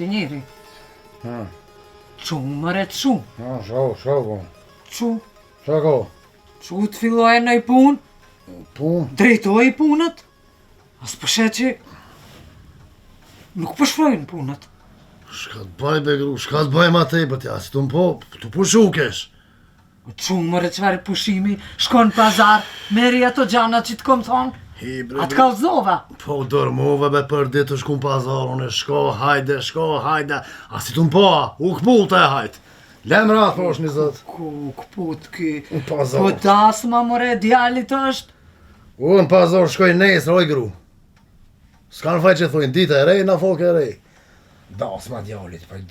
Ti njeri. Ha. Qu, mëre qu. Ha, shko. Qu. Shko. Qu të filloj në i pun? Pun? Drejtoj i punët? As përshet që... Nuk përshprojnë punët. Shka të baj, be gru, shka të baj ma tepër tja, si të më po, të pushukesh. Qu, mëre qëfar pushimi, shko në pazar, meri ato gjana që të kom thonë. Atë kalzova. Po dërmove be për ditë të shku në pazar, unë shko, hajde, a si të më po, u këpull të e hajt. Lem rath po është një zët. Ku këput ki, Në pazar. po dasma more, djalit është. U në pazar shkoj nesër, oj gru. S'ka në faj që thujnë, dita e rej, na folk e rej. Dasma djallit, pa i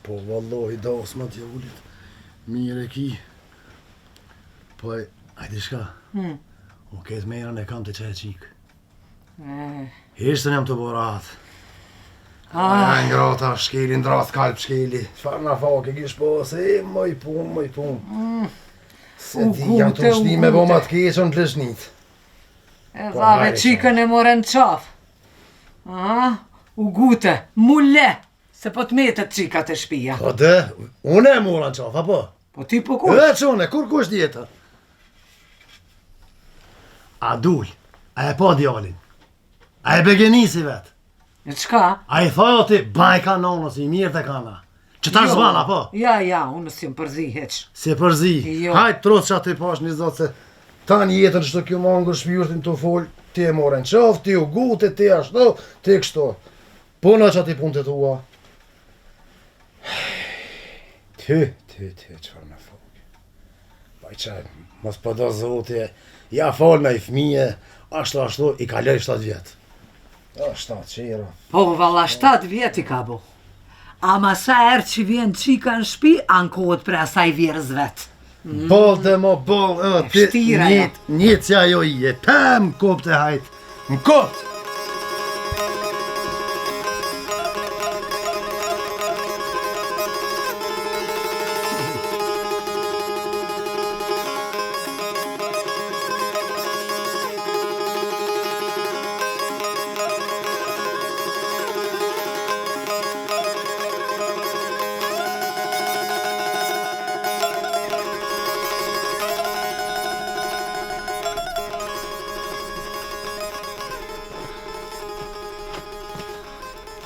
po vallohi dasma djallit. Mire ki. Po e, ajdi shka. Unë ketë merën e kam të qaj qikë. Ishtën jam të borat. Ja ngrota, shkeli, ndras kalp shkeli. Qfar na fake kish po, se moj pun. Se ti jam të shni me boma të keqën të lëshnit. E dhave qikën e more në qaf. U gute, mulle, se po të metet qikat e shpia. Po dhe, une e mora në qaf, apo? Po ti po kush? Edhe qone, kur kush tjetër? A dull, a e po djallin? A e begenisi vet? E qka? A i thoj o ti, baj ka nonës, i mirë të kana. Që ta zbana, po? Ja, unë si më përzi heq. Si përzi, Jo. hajt troth që aty pash një zotë se ta një jetën që të kjo mangër shpjurtin të fol, ti e more në qaf, ti u gute, ti ashtu, ti kështu. Puna që ati punë të tua. Ty, qëfar me fok. Baj qaj, mos përdo zote, ja fol në i fmije, ashtu, i kaloj 7 vjetë. 7 qira. Po, valla 7 vjeti ka bo. Ama sa erë që vjen qika në shpi, ankohet për asaj vjerës vetë. Bol dhe mo bol, ti Shtira, ja. një cja jo i e, pëm kop të hajt, në kot.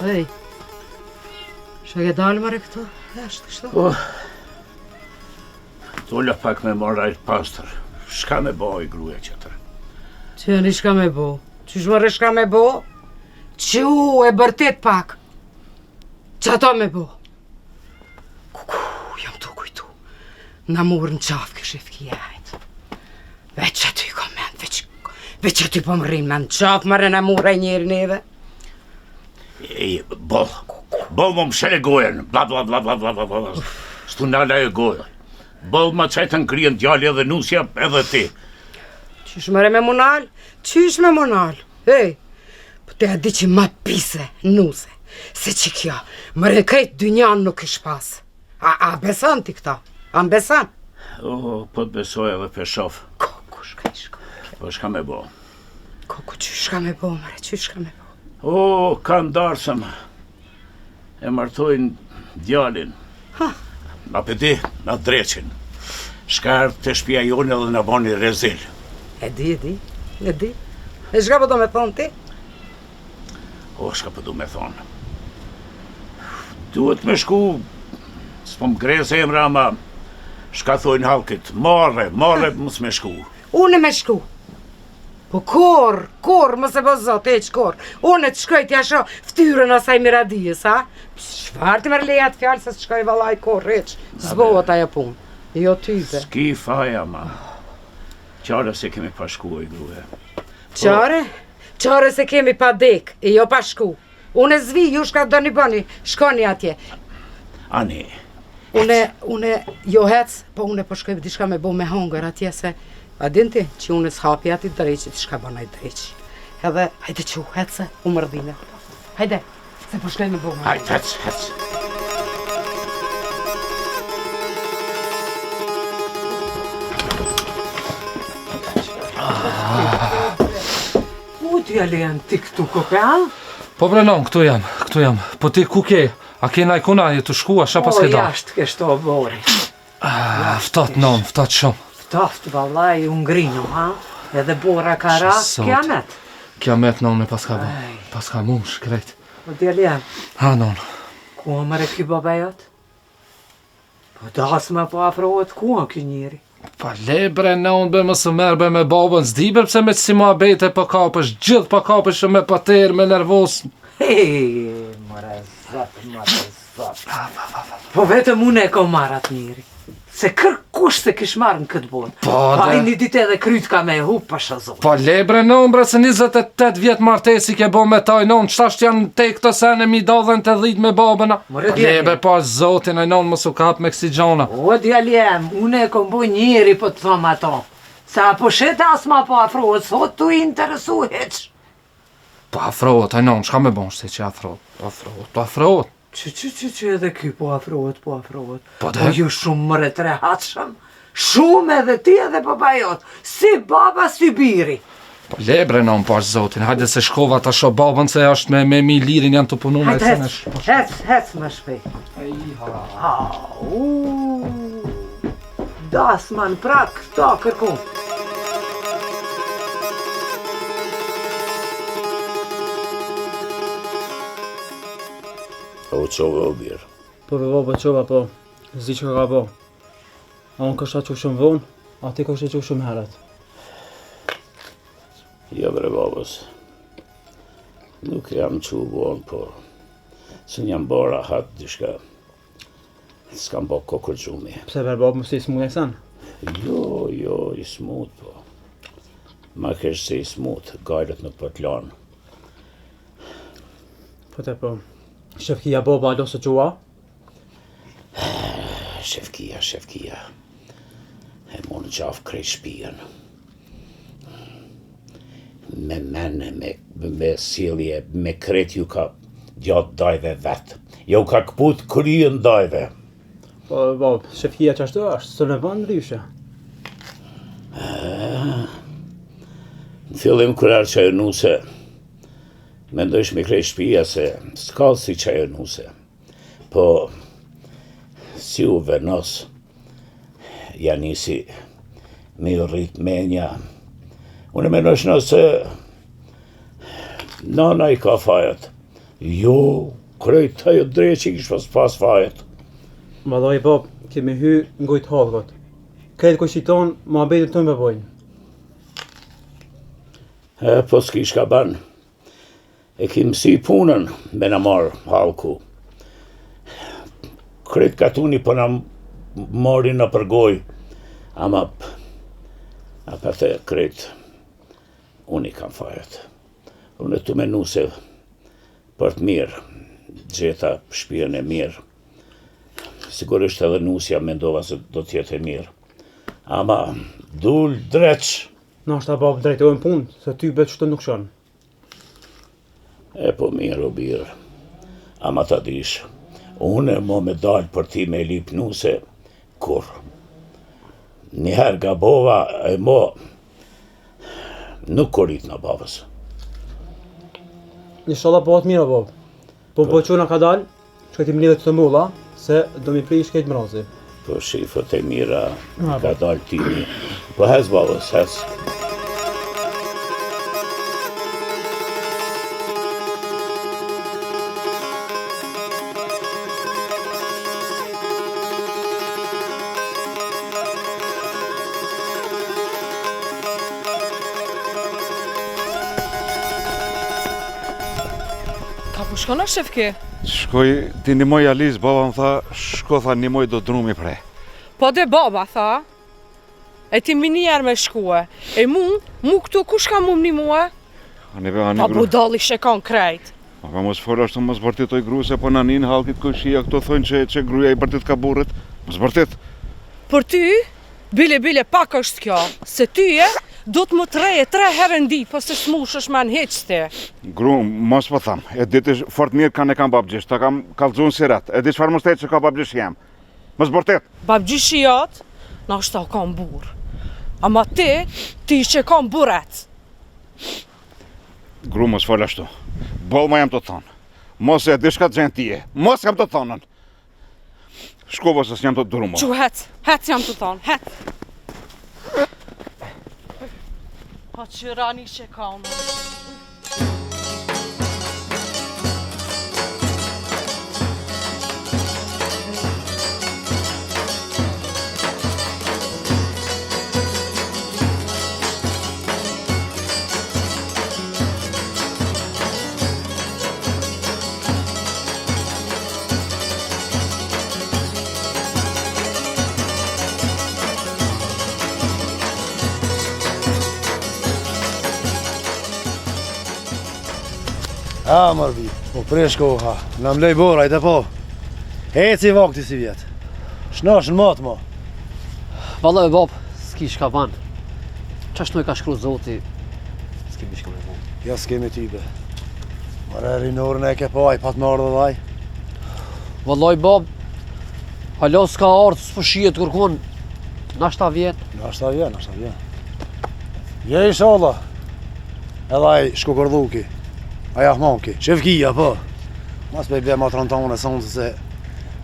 Ej, shë ke dalë mëre këto? Eshtë kështu? Po, tulla pak me morajt pastër. Shka me boj gruja qëtër? Që një shka me bo? Qysh mëre shka me bo? Që e bërtet pak. Që ato me bo? Jam të kujtu. Na murë në qaf këshif kjajt. Veç aty i komend, veç aty po më rrim në qaf, mëre na murë e njeri neve. Bol më mshele gojen, bla bla bla bla bla bla bla. Shtu nala e gojen. Bol më qajtën kryen djali edhe nusja edhe ti. Qysh mëre me munal? Qysh me munal? Ej, po te a di që ma pise, nuse. Se që kjo, mëre krejt dynjan nuk ish pas. A besan ti këta? A besan? O, po të besoj edhe për shof. Koku shka i shko. Po shka me bo? Koku qysh ka me bo, mëre, qysh ka me bo? O, kanë darsëm. E martojnë djalin. Na pëdi, na dreqin. Shkarë të shpia jonë edhe na bani rezil. E di. E shka po do me thonë ti? O, shka po du me thonë. Duhet me shku, s'po më greze emra, ma shka thojnë halkit, marre, mos me shku. Unë me shku. Po kor, mos e po zot, kor. Unë të shkoj t'ja sho ftyrën asaj miradijës, ha? Shfar ti mërë leja të fjallë se të shkoj valaj kor, zbohet aja punë. Jo type. S'ki faja, ma. Qare se kemi pa shku e gruje. Qare? Qare se kemi pa dek, e jo pa shku. Unë e zvi, ju shka do një bëni, shkoni atje. Ani. Une jo hec, po une po shkoj diçka me bo me hongër atje se a din ti që unë s'hapi ati dreqit, shka banaj dreqit. Edhe, hajde që u hece, u mërdhine. Hajde, se po shkoj me bo me. Hajde, hec. Ku t'ja lejen ti këtu, kopel? Po brenon, këtu jam. Po ti ku ke? A kena i kuna ju të shkua, qa pas ke da? Jashtë kështu bori. Ftat non, ftat shumë. Ftoft vallaj u ngrinu, ha? Edhe bora ka ra, Sot. kiamet. Kiamet non me pas ka bo. Pas ka mush, krejt. Po djeli jam, Ha non. ku a mëre ky baba jot? Po das me po afrohet ku a ky njeri? Pa lebre non be më së merbe me babën, s'diber pse me si mua bete po kapësh, gjithë po kapësh me pater, me nervos. Mëre zot. Po vetëm unë e kom marrë atë njeri. Se kërkush se kish marrë në këtë botë. Pa dhe- i një ditë edhe kryt ka me hu, pasha zot. Pa lebre non bre se 28 vjetë martesi ke bo me taj non, qëtasht janë te këto sene mi dadhen të dhit me babëna. More Pa djeli. lebre pa zotin e non mos u kap me kësi gjona. O djali jam, unë e kom bu njeri po të thom ato. Sa po shet as ma po afrohet, sot tu i interesu heq. Pa afrohet, aj non, shka me bon shte që afrohet? Pa afrohet. Që edhe ky po afrohet. Po Po dhe? ju shumë mëre të rehatshëm. Shumë edhe ti edhe baba jot. Si baba, si biri. Po lebre non pa zotin, hajde se shkova ta sho babën se është me mi lirin janë të punu me Hajde, se në hec më shpejt. Dasman prak, ta kërku. O qove o birë. Po baba qova po, zdi që ka bo. A unë kështa që shumë vonë, a ti kështa që shumë herët. Jo bre babës. Nuk jam që vonë, po së njëm bora hatë dishka. S'kam bo kokër gjumi. Pse ver babë mësi s'mu e sen? Jo, i smut, po. Ma kesh se i smut, gajrët nuk po t'lanë. Po te po, shefkia baba alo së qua? Shefkia. E mon gjaf krej shpijen. Me mene, me silje, me kret ju ka gjatë dajve vetë. Jo ka këput kryën dajve. Po babë, shefkia që ashtu është, së në vënë ryshe. Në fillim kërër që e nuse, me ndojsh me krej shpija se s'ka si që e nuse. Po, si u venos, ja nisi me rrit menja. Unë me nësht nëse nana i ka fajet. Jo, krejt të jo drejt që ish pas fajet. Ma dhoj babë, kemi hy ngojt halgot. Kretë kështiton, ma bejtë të me bojnë. Po s'kish ka ban. E kim si punën me në marë halku. Kretë katuni po në mori në përgoj. Ama për të kretë, unë i kam fajet. Unë e të menu se për të mirë, gjeta shpijen e mirë. Sigurisht edhe nusja mendova se do t'jetë e mirë. Ama dul dreq. Na është ta babë drejtojnë punë, se ty betë që të nuk shonë. E po mirë o birë, ama ta dish, unë e mo me dalë për ti me lip nuse, kur. Njëherë gabova e mo, nuk korit në babës. Inshallah po atë mira babë. Po po qona ka dalë, që këti më lidhe të të mulla, se do mi prish këtë mrazi. Po shifët e mira, ka dalë timi. Po hez babës, hez. Ka po shkona shefki? Shkoj, ti nimoj Aliz, baba më tha, shko tha nimoj do drumi prej. Po de baba tha. E ti mi njerë me shkue. E mu këtu kush ka mu një mua? Pa budalli shekon krejt. Pa mos folë ashtu mos bërtitoj gru se po nanin halkit këshia, këto thonë që gruja i bërtit ka burrit. Mos bërtit. Për ty, bile pak është kjo. Se ty do të më treje 3 herë në ditë, po se smush është me në heqëti. Gru, mos po tham, e diti fort mirë kanë e kam babgjish, ta kam kalzun si ret, e di çfarë mos tejtë që ka babgjish jem. Mos bërtit. Babgjishi jatë, na është ta kam burë. Ama ti që kam buret. Gru, mos folë ashtu. Boll ma jam të thonë. Mos e di shka të gjenë tije. Mos kam të thonën. Shkova se s'jam të duru mo. Që hec jam të thonë, hec. Pa që rani që ka unë. Mërbi, po presh koha, në mlej bora, i të po. Eci vakti si vjetë. Shnash në matë, mo. Vallë e bab, s'ki shka ban. Qashtu e ka shkru zoti, s'ki mi shka me bon. Ja s'kemi tybe. Mare rinorën e ke po, a i pat më ardhë vaj. Vallë e bab, halo s'ka ardhë, s'po shijet kërkon. Nashta vjet. Nashta vjen. Je inshallah. Edhe ai shko kërdhuki. Aja hmanki, shefkia, po. Mas me i ble ma të rëntonë e sonë se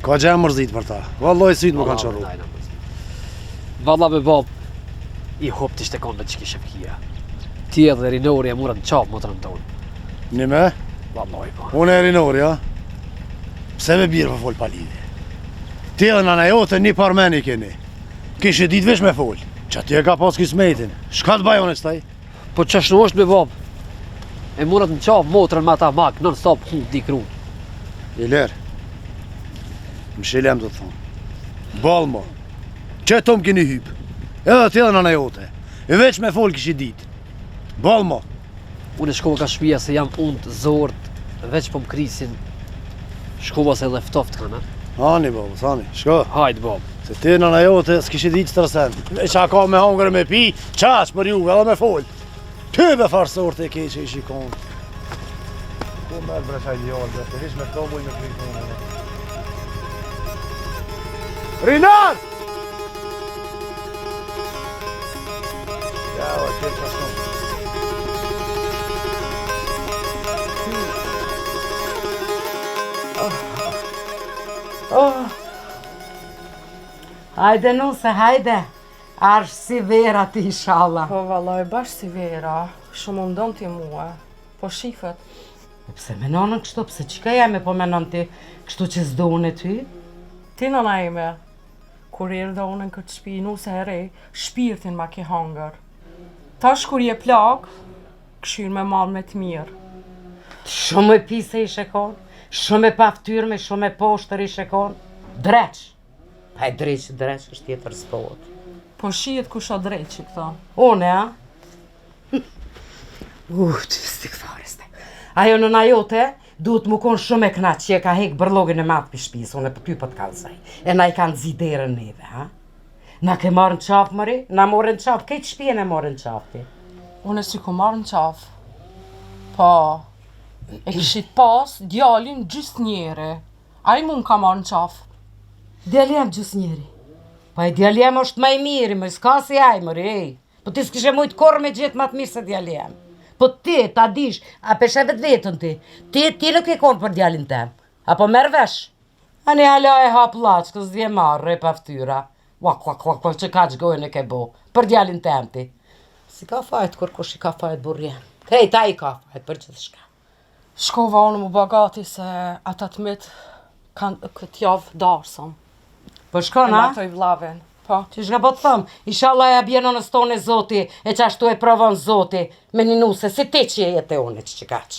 ka gjemë mërzit për ta. Valloj sytë më kanë qëru. Valla me bab, i hop t'ishte konë me qki shefkia. Ti edhe rinori e murën qapë më të rëntonë. Një me? Valloj, po. Unë e rinori, ja? Pse me birë për folë palidhi? Ti edhe nana jote një parmeni keni. Kishe ditë vesh me folë. Që ti e ka pas kismetin. Shka të bajon e qëtaj? Po qashtu është me bab. E murët në qapë motrën me ata mak, nën stop hund di kru. I lerë. Më shilem të thonë. Balë mo. Që tom keni hypë. Edhe ti edhe nana jote. E veç me folë kishi ditë. Balë mo. Unë e shkova ka shpia se jam unë zort, veç po më krisin. Shkova se edhe ftoft kanë, Hani, babës, hani, shko. Hajde, bab. Se ti nana jote s'kishi ditë të rësen. E qa ka me hongër me pi, qaq për juve edhe me folë. Ty be farsort e ke që i shikon. Po me breqa ideal, dhe të vish me këto buj me krikë. Rinat! Ja, o që që shumë. Hajde nuse, hajde. Arsh si vera ti, inshallah. Po vallaj, bash si vera, shumë më ndonë ti mua. Po shifët. Pse menonën kështu, pse qika jemi po menon ti kështu që s'dohën e ty? Ti nëna ime, kur i rëdhe unë në këtë shpi, nuse e rej, shpirtin ma ke hangër. Tash kur je plak, këshirë me malë me të mirë. Shumë e pise i shekon, shumë e paftyrme, shumë e poshtër i shekon. Dreq. Pa e dreq është tjetër s'pohet. Po shijet ku sha dreqi këta. Une, a? Që stikfare ste. Ajo nëna jote duhet mu konë shumë e knaq që e ka hek bërlogin e matë për shpisë, unë e për ty për të kalësaj. E na i kanë ziderën neve, ha? Na ke marrë në qafë, mëri? Na morë në qafë, kejtë shpien e morë në qafë ti? Unë e si ku marrë në qafë. Po, e kishit pas djalin gjys njere. A i mund ka marrë në qafë. Djaljem gjys njeri. Pa e djaljem është ma i miri, më s'ka si aj, mëri, ej. Po ti s'kishe mujtë korë me gjithë ma të mirë se djaljem. Po ti, ta dish, a peshe vetë vetën ti. Ti nuk e konë për djalin tem. Apo merë vesh. A një hala e hap laqë, kësë dhje marrë, e pa ftyra. Wak, që ka që gojnë e ke bo. Për djalin tem ti. Si ka fajt, kur kush i ka fajt burjen. Hej, ta i ka fajt, për gjithë shka. Shkova unë më bagati se ata të mitë kanë këtë javë darsëm. Po shkona? E matoj vllaven. Po. Që shka po të thëmë, inshallah ja bjeno në stone zoti, e që ashtu e provon zoti, me një nuse, si ti që jetë e une që kaqë.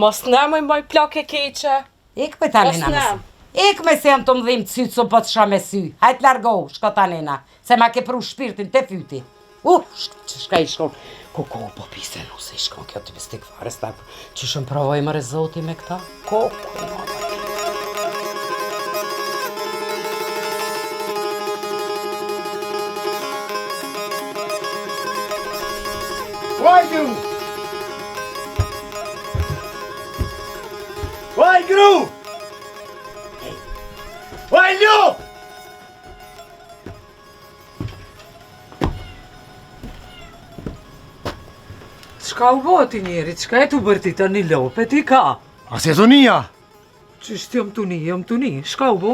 Mos ne më i mboj plak e keqe. Ik me ta nena mësë. Ik me se jam të mdhim të sytë, so po të shra me sy. Hajtë largohu, shko ta nena, se ma ke pru shpirtin të fyti. Që shka i shkon, po pise nuse i shkon, kjo të bistik fare, që shëm provoj më rezoti me këta. Vaj gru! Vaj ljup! Çka u boti njeri, çka e tu bërti të një lopë, ti ka? A se zonia? Qështë jom të një, shka u bo?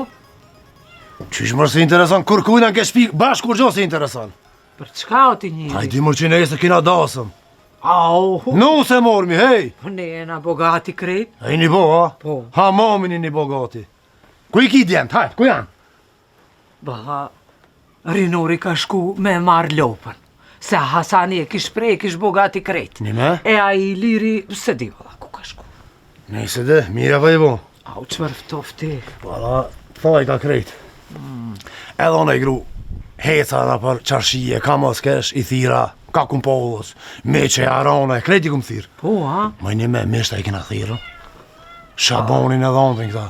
Qysh mërë se intereson, kur kujna ke shpi, bashkë kur gjo se intereson. Për çka o ti njëri? Hajdi mërë që nesër kina dasëm. Au, Nu se mormi, hej! ne jena bogati krejt. E një bo, ha? Po. Ha mamin i një bogati. Ku i ki djemt, hajt, ku janë? Ba, Rinori ka shku me marrë lopën. Se Hasani e kish prej, kish bogati krejt. Nime? E a i liri, se di valla ku ka shku. Nejse dhe, mire pa i bo. Au, qëmër ftofti. Para, thaj ka krejt. Edhe ona i gru, heca dhe për qarshije, ka mos kesh, i thira, ka kumpollës, meqe, arona, e krejt i kum thirë. Po, ha? Ma një me mishta i kina thirë. Shabonin e dhontin këta.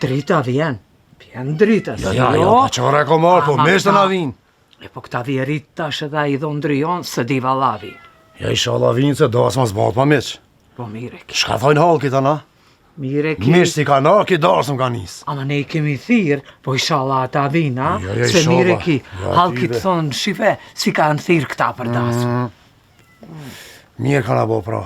Drita vjen. Vjen drita, se Ja, pa qore ko marë, po Ama mishta këta- na vinë. E po këta vjerit tash edhe i dhon drion, se di vallavi. Ja, isha la vinë se do asë mas bat pa miq. Po mire ki. Shka thojnë halë kita na? Mire ki. Mish si ka na, ki dasëm ka nis. Ama ne i kemi thirë, po ishala ata vina, Ja, se inshallah. mire ki, Ja, halkit tive. thonë, shife, si ka në thirë këta për dasëm. Mirë ka na bo pra.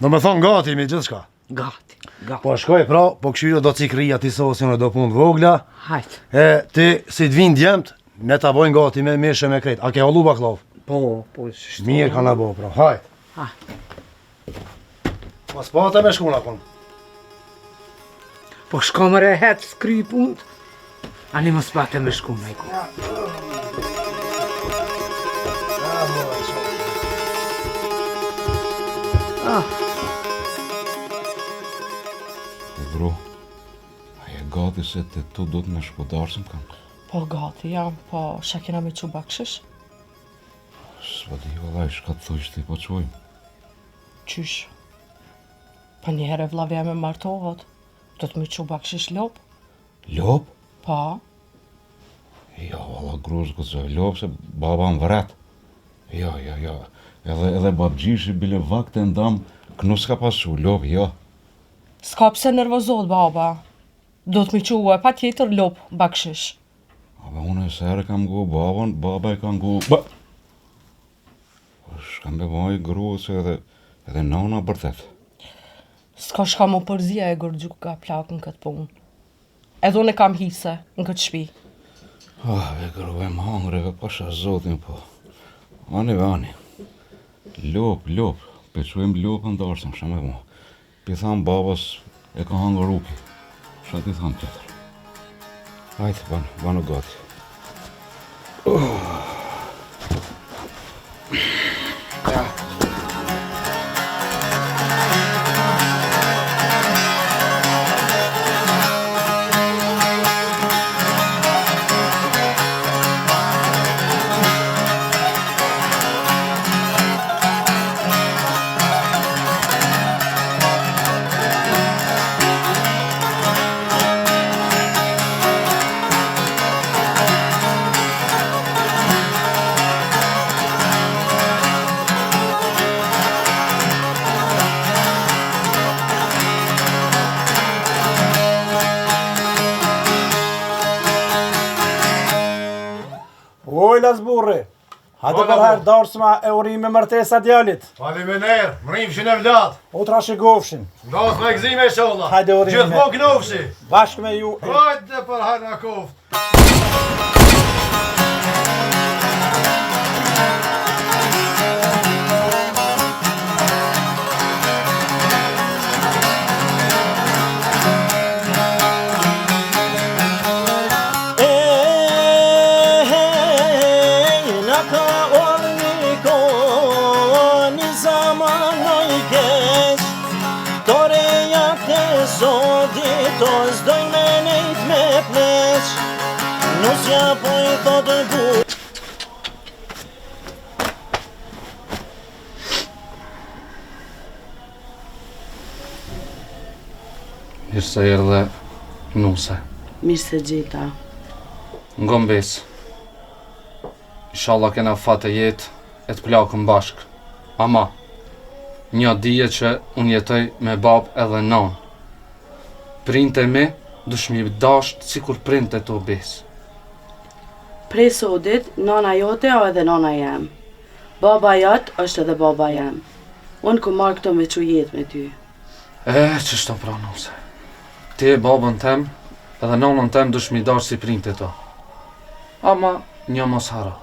Do me thonë gati mi gjithë shka. Gati, gati. Po shkoj pra, po këshyro do cikria ti sosin e do punë të vogla. Hajt. E ti si të vinë djemt, ne ta bojnë gati me mishe me krejt. A ke hallu baklav? Po, shto. Mirë ka na bo pra, hajt. Ha. Po s'pate me shkuna kon. Po shko më rehet s'kry punt. Ani më s'pate me shku me i ku. Bro, a je gati se të tu do të me shkodarsëm kanë? Po gati jam, po shka kena me që bakshish? S'pa di vallaj, shka të thuj shti po qojmë. Qysh? Pa një herë vlavja me martohet, do të me që bakshish lop? Lop? Pa, Jo, valla gruz gëzoj, lop se baba më vret. Jo. Edhe babgjishi bile vakte ndam, kënu s'ka pasu, lop, jo. s'ka pse nervozot baba. Do të me që pa tjetër lop bakshish. Aba unë e sere kam gu babën, baba e kam gu... Ba! Shkam be vaj gru se edhe nona bërtet. S'ka shka më përzia e gërgjuk ka plakën këtë punë. Edhe unë e kam hise në këtë shpi. Ve gru e më hangreve, pasha zotin po. Ani. Lop, pe quem lopën darsëm, shame mo. Pi tham babas e ka hangër ruki. Shka ti tham tjetër. Hajtë, banu gati. Oj, lasburri, hajde për herë darsma e urime mërtesa djalit. Hajde me nerë, mrimshin e vlad. O trashigofshin, Gaz me gzime e sholla. Hajde urime. Gjithmo knofshi. bashkë me ju. Hajde për herë në koft. Na ka orni ko një zaman në i keq Tore jakë të zodit o zdoj me nejt me pleq Nusja po i thotë bu Mirë se erdhe nuse. Mirë se gjeta. Ngon besë. Inshallah kena fat e jetë e të plakëm bashk. Ama, një dije që unë jetoj me bab edhe nan. Printe mi, dush mi dasht si kur printe të besë. Prej sodit, nana jote o edhe nana jem. Baba jot është edhe baba jem. Unë ku marrë këto me që jetë me ty. Që shto pra nuse. Ti e babën tem, edhe nanën tem dush mi dash si printe to. Ama një mos hara,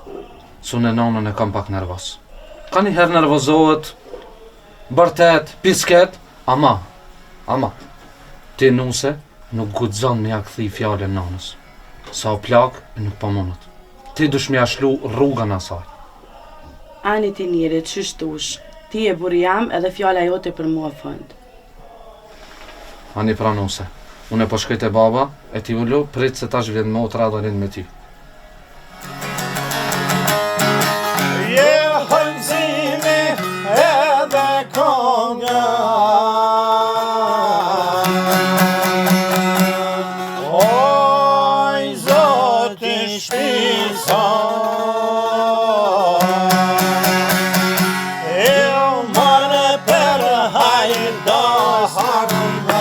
su në nanën e kam pak nervos. Ka një herë nervozohet, bërtet, pisket, ama, ti nuse nuk guxon me ja kthi fjalën nanës. Sa o plak e nuk po mundet. Ti dush mi ashlu rrugën asaj. Ani ti njeri, qysh tush? Ti e buri jam edhe fjala jote për mua fund. Ani pranuse. Unë e po shkoj te baba, e ti ullu, prit se tash vjen motra dhe rinë me ti. Je hëndzimi edhe konga, oj zoti shpisa, eu mane për hajda hakma.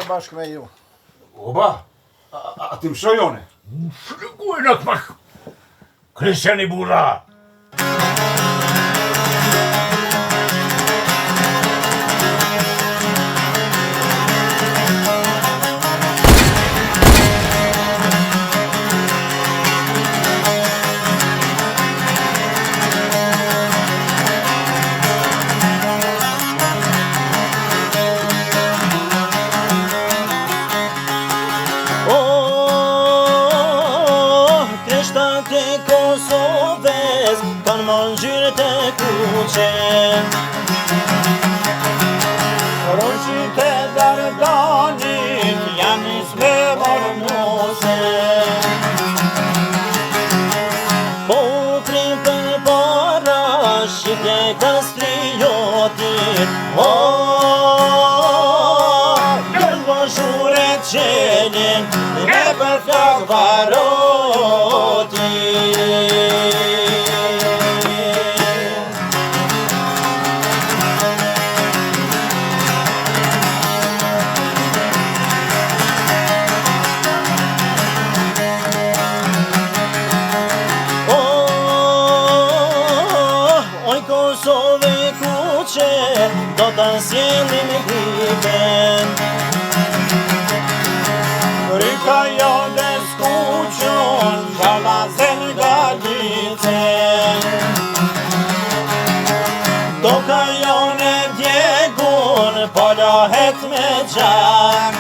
Bashkë me ju. Oba, a ti më shojone? Shluguaj në të pak. Kristiani bura. Kosovës kanë mangjyrë të kuqe, roshit e Dardanit janë nisme marmose. Po prim për para shqipje kastriotit, kërë po shure qenin e për flak varoti. Kosovë kuqe, do të sjellim gripen. Ryka jone skuqon, gjalazen galicen. Doka jone djegun, polahet me gjak.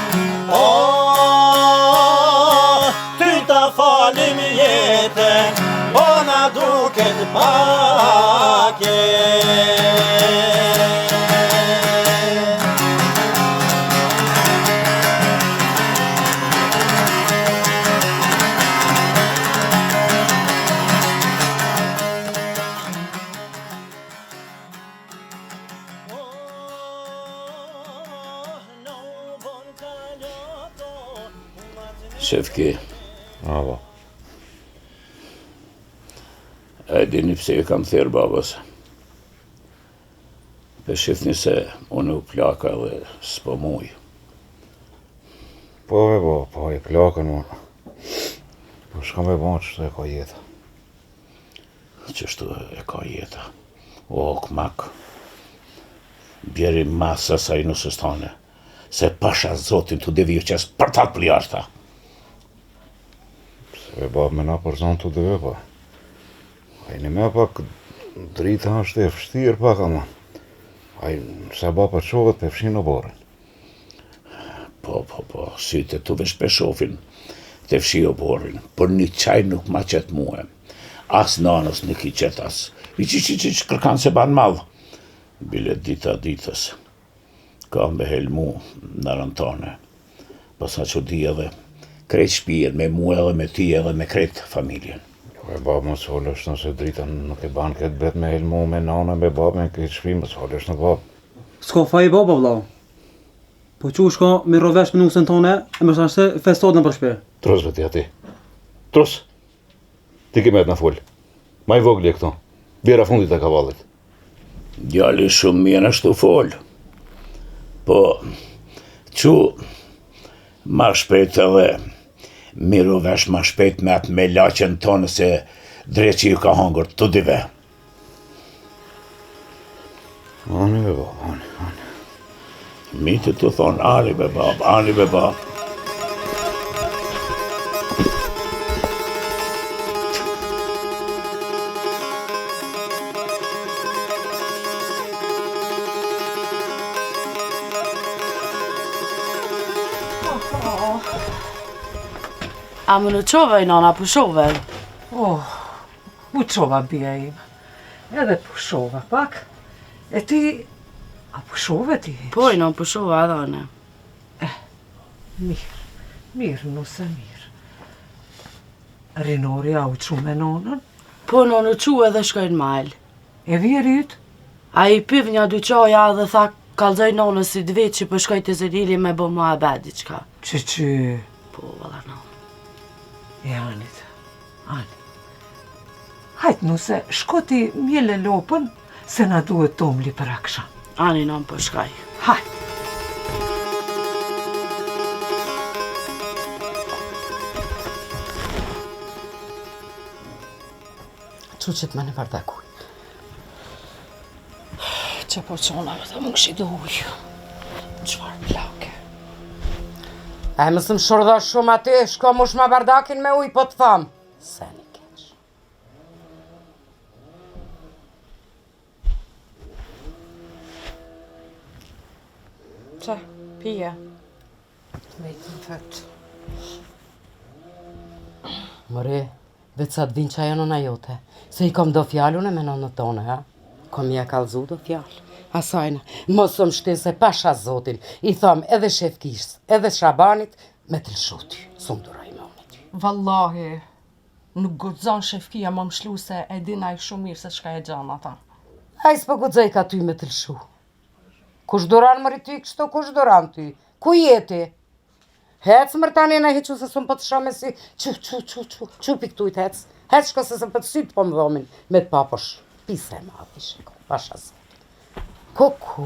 Ty ta falim jetën, ona duket pake. Shefki. Bravo. E dini pse e kam thirë babës. Për shifni se unë u plaka dhe s'po muj. Po e plakën mu. Po shka me bon qështu e ka jeta. Qështu e ka jeta. O, këmak. Bjeri masa sa i nusës tane. Se pasha zotin të deviju qes për ta të plijashta. Se bab me na përzon të deve pa. Ajni me pak drita është e fështirë pak ama. Se baba qohet për fshin në borën. Po, syte të vesh për shofin të fshi o borën. Për një qaj nuk ma qëtë muhe. As nanës nuk i qëtë as. Që kërkan se ban madhë. Bile ditës. Ka me helmu në rëntane. Pasa që di edhe krejt shpijen me mu edhe me ti edhe me krejt familjen. E babë më solësht nëse drita nuk e banë këtë bet me helmu me nana me babë me këtë shpi më solësht në babë. S'ka faj baba vlau. Po që shka me rovesh me nusën tone e më shashtë festot në përshpe. Trus veti ati. Trus. Ti ki met në full. Ma i vogli e këto. Bjera fundit e kavallit. Djali shumë mirë ashtu fol. Po, që ma shpejt edhe miru vesh ma shpejt me atë me laqen tonë se dreqi ju ka hangër të dive. Ani be bab, ani. Mite të thonë, ani be bab. A më në qove, nana, pushove? U qova bia im. Edhe pushova pak. E ti, a pushove ti? Po, i non pushova edhe one. Mirë, nuse mirë. Rinori a u qu me nonën? Po, nonë u qu edhe shkojnë mal. E vjerit? A i piv një dy qaja dhe tha, kalzoj nonës si dvit që për shkoj të zërili me bo mua abedi qka. Që? Po, valla nonë. E Anit. Hajt nuse, shko ti mjele lopën, se na duhet tomli për akşam. Ani non po shkaj. Hajt. Quqet me në bardakuj. Që po qona me të më këshi do ujë. Qfar plake. E mësëm shurdo shumë aty, shko mush ma bardakin me ujë, po të thamë. Se një keq. Që, pije? Vejtën fëtë. Mëre, vetë sa të vinë që ajo nëna jote, se i kom do fjallune me nënë tone, ha? Kom ja kalzu do fjallë. Asajna, mosëm shtese pasha zotin, i thom edhe shefkisht, edhe shabanit, me të lëshuty, s'um duraj me unë ty. Vallahi, nuk gudzon shefkia më mshlu se e dina i shumë mirë se shka e gjanë ata. A i s'po gudzoj ka ty me të lëshu. Kush duran mëri ty kështu, kush duran ty? Ku jeti? Hec mër tani në hequ se s'um po të shame si qu piktujt hec. Hec shko se se për të sytë po më dhomin me të paposh. Pise ma api shiko, pasha zotin. Koku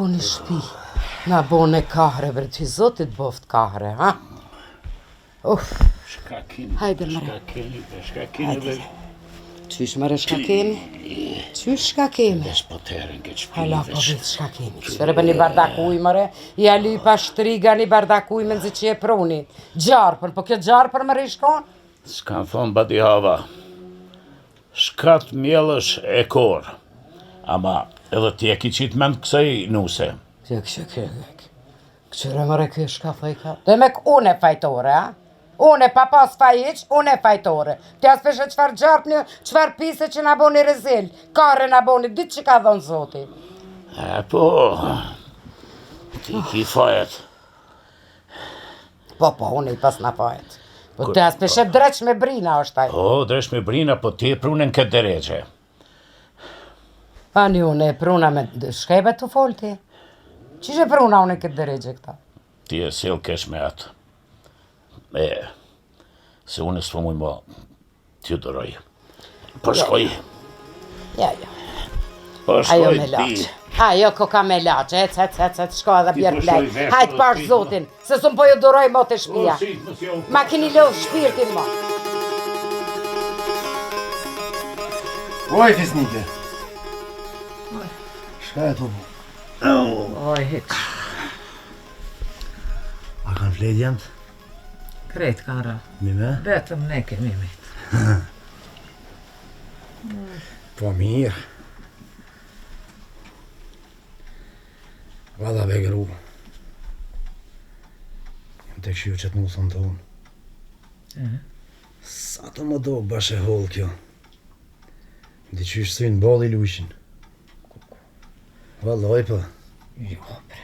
një shpi, na bone kahre, bre ty zotit boft kahre, ha? Uff, hajde mëre. Hajde. Qysh mëre shka kemi? Qysh shka kemi? Hala po vitë shka kemi. Qëre për një bardak uj mëre, i ali pa shtriga një bardak uj me nëzi që e pruni. Gjarpër, po kjo gjarpër mëre i shkon? S'kan thonë badi hava, shkat mjellësh e korë. Ama edhe ti e ki qitë mend kësaj nuse. Këqyre mëre kjo shka fajka? Dhe me une fajtore, ha? Une pa pas fajiq, une fajtore. Ti as peshe qfar gjarp një, qfar pise që na boni rezil. Kare na boni, ditë që ka dhonë zoti. E po, ti ki fajet. Po, une i pas na fajet. Po ti as peshe dreq me brina është taj. Po, dreq me brina, po ti e prunen këtë deregje. Ani une e pruna me shkebe të folti. Qishe pruna une këtë deregje këta? Ti e sil kesh me atë. Se unë s'po muj ma t'ju dëroj. Po shkoj. Ja. Po shkoj. Ajo me laqë. Ajo koka me laqë. Ec, shko edhe bjerë plek. Hajtë pash zotin, se s'un po ju dëroj mo të shpia. Ma kini lodh shpirtin mo. Oj, fisnike. Shka e të bu? Oj, hiq. A kanë flet jemët? Krejt kanë ra. Mime? Betëm ne kemi mitë. Po mirë. Vada be gru. Jam të këshirë që të musën të unë. Sa të më do bashkë e hollë kjo. Ndi qysh sëjnë bali lushin. Vallaj pa. Jo, bre.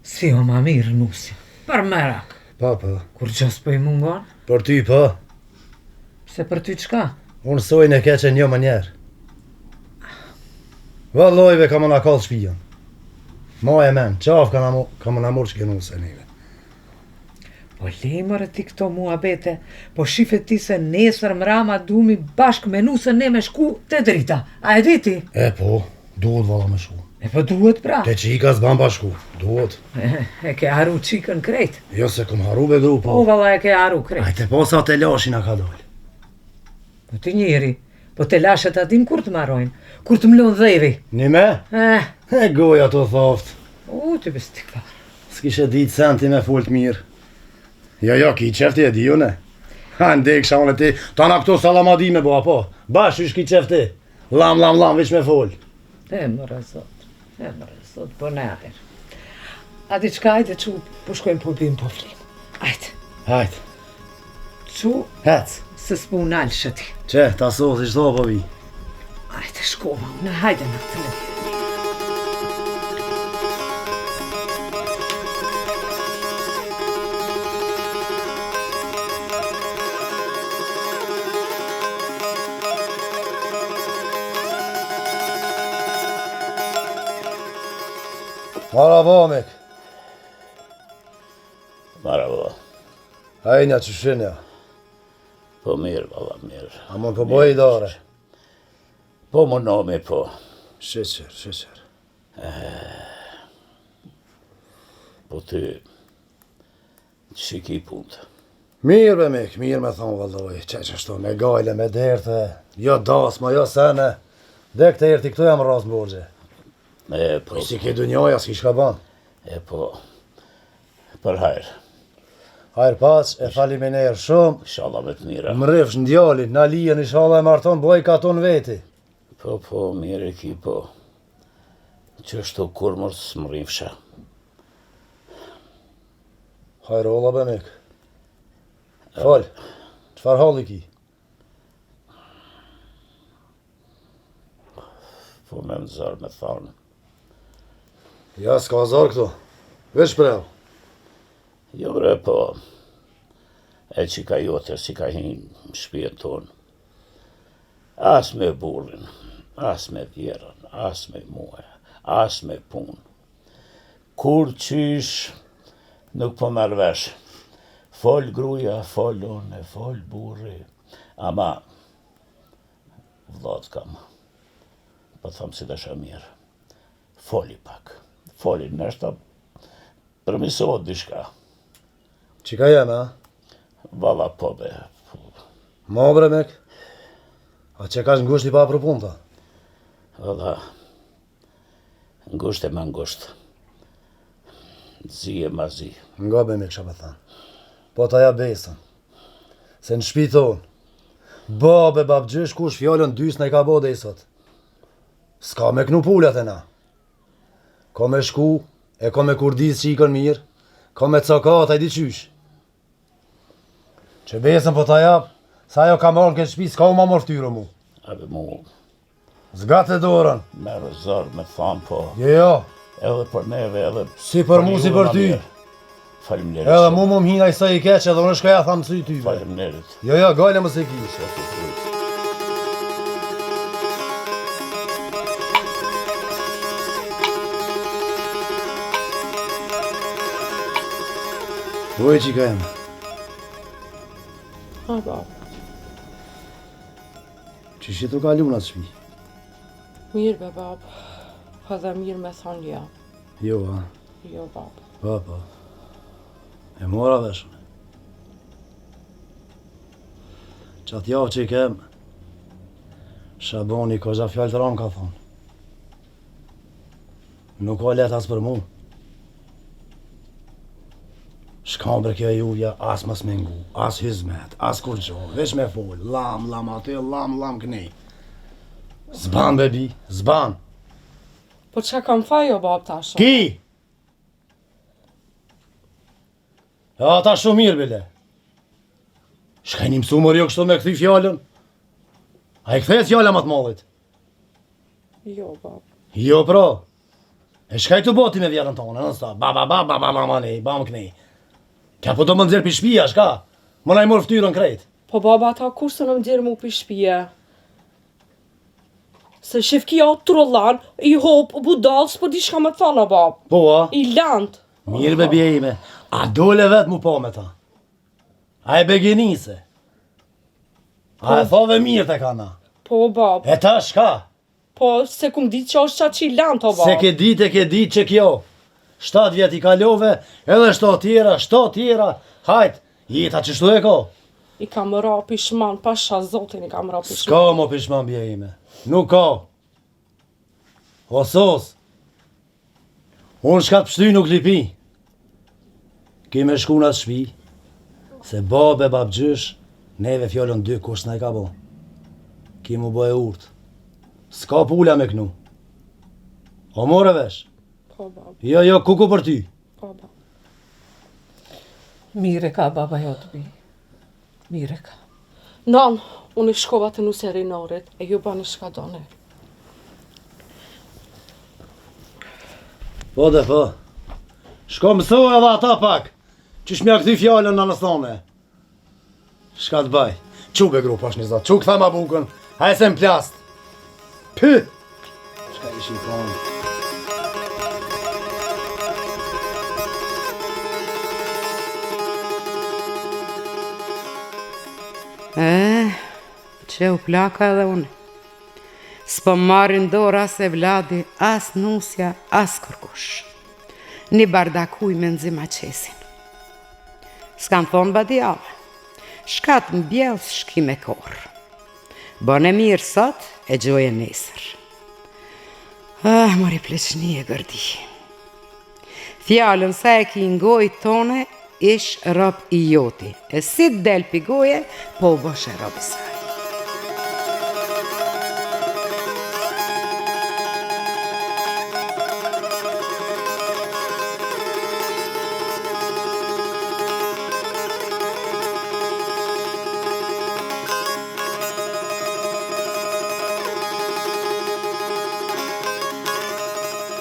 Si o ma mirë nusi. Për merak. Pa. Kur qas për i mungon? Për ty pa. Se për ty qka? Unë sojnë e keqe një më njerë. Vallajve ka më në kallë shpijan. Ma e men, qaf ka më në mërë që kënu se neve. Po lemër e ti këto mua bete, po shifet ti se nesër mrama dumi bashkë me nusën ne me shku të drita. A e diti? E po, duhet valla me shku. E po duhet pra. Te qika s'ban bashku, duhet. E ke haru qikën krejt. Jo se kom haru be gru po. Po valla e ke haru krejt. Ajte po sa te lashin a ka dojnë. Po ti njeri, Po të lashet atin kur të marrojnë, kur të mlon dhevi. Një me? E goja të thoft. Të bës t'i këpa. S'kishe ditë senti me fullt mirë. Jo, ki qefti e di une. Ha, ndeksha unë ti, tana këto salamadime bo, apo? Bash, ish ki qefti. Lam, vish me full. E mërë zot, po në aher. A di qka ajde që po shkojmë po bim po flim. Hajt. Që? Hec. Se s'pu nalë shëti. Që, ta soth ishtë do po vi. Ajde, shkova, në hajde në të lëvi. Marabo, mek. Marabo. Hajnja që shenja. Po mirë, baba, mirë. A mund po boj i dore? Po më nomi, po. Sheqer. Po ty, që ki punët? Mirë be mek, mirë me thonë vëlloj. Qeshto, me gajle, me derte. Jo dasma, jo sene. Dhe këtë erti këtu jam ras më borgje. Po si ke dunjoja, s'ki shka ban. Po, për hajrë. Hajrë pas, e falimener shumë. Inshallah me të mira. Më rrëfsh në djalin, në lijen, inshallah e marton, boj ka ton veti. Po, mirë e ki, po. Që është të kurmër së më rrifsha. Hajrë ola be mek. Fal, qëfar halli ki? Po me më zërë me thonë. Ja, s'ka zarë këto. Vesh preu. Jo bre, po. E që ka jote, si ka hinë shpijen tonë. As me burrin, as me vjerën, as me muhe, as me punë. Kur qysh, nuk po merë vesh. Fol gruja, fol une, fol burri. Ama, vllot kam. Po thëmë si dësha mirë. Foli pak. Foli nështë përmisohet dishka. Qika jeme, a? Valla po be. Ma bre mek? A që ka ngusht i pa për punta? Valla, ngusht e ma ngusht. Zi e ma zi. Nga be mek, shë thanë. Po ta ja besën. Se në shpi tonë. Babe, babgjysh, kush fjallën dys në i ka bo dhe i sot. S'ka me knu pullat e na. Ka me shku, e ka me kurdis që i kën mirë, ka me cakat, a i di qysh. Që besën po ta jap, sa jo ka marrë në këtë shpi, s'ka u ma morë ftyrë mu. Abe mu. Zgatë e dorën. Me rëzër, me thamë po. Jo. Edhe për neve, edhe... Si për mu, si për ty. Falimderit. Edhe mu më hina i sa i keqe, edhe unë shkaja thamë sy ty. Falimderit. Jo, gajle më se kishë. Oj, qika jeme. Ha, baba. Që shi të ka luna të shpi? Mirë, be, baba. Pa dhe mirë me thonë ja. Jo, a? Jo, baba. Pa. E mora veshën. Qatë javë që i kem, Shaboni ka gja fjallë të ranë ka thonë. Nuk ka let as për mu. Shkam për kjo juja, as mas mengu, as hizmet, as kur gjo, vesh me fol, lam aty, lam kënej. Zban, bebi, zban. Po që kam fajo, bab, tasho? Ki! Ja, ta shumë mirë, bile. Shka një mësu mërë jo kështu me këthi fjallën? A i këthejt fjallën matë mallit? Jo, bab. Jo, pra. E shka i të boti me vjerën tonë, nësta, ba, kënej. Ka po do më nëzirë për shpia, shka? Më na i morë ftyrën krejt. Po baba, ata kur se në më nëzirë mu për shpia? Se shifkia o trollan, i hop, budal, s'po di shka me të thana, bab. Po, a? I lant. Mirë, bebje ime. A dole vetë mu po me ta? A e beginise? A e thove mirë të kana? Po, bab. E ta shka? Po, se kum ditë që është qatë që i lant, o bab. Se ke ditë që kjo. 7 vjet i kalove, edhe 7 tjera, hajt, jeta që shtu e ko. I kam ra pishman, pasha zotin i kam ra pishman. S'ka mo pishman bje ime. Nuk ka. O sos. Unë shka të pështy nuk lipi. Ki me shku në shpi. Se babe babgjysh, neve fjallën 2 kush në i ka bo. Ki mu bo e urt. S'ka pula me knu. O more vesh. Po, baba. Jo, kuku për ty. Po, baba. Mire ka baba jotë bi. Mire ka. Nan, unë i shkova të nuse rinorit, e ju bani shka done. Po dhe po. Shko mëso edhe ata pak. Qysh mja këty fjallën në nësone. Shka të baj. Qube gru pash një zot. Quk tha ma bukën. Hajse më plast. Py. Shka i shikon. Që u plaka edhe unë. S'po marrin dorë as e Vladi, as nusja, as kërkush. Një bardakuj me nëzima qesin. S'kan thonë badjave. Shkat mbjellë shki me korë. Bën e mirë sot, e gjoje nesër. Mori pleqni e gërdi. Fjallën sa e ki ngoj tone, ish rob i joti. E si del pi goje, po bosh e rob i saj.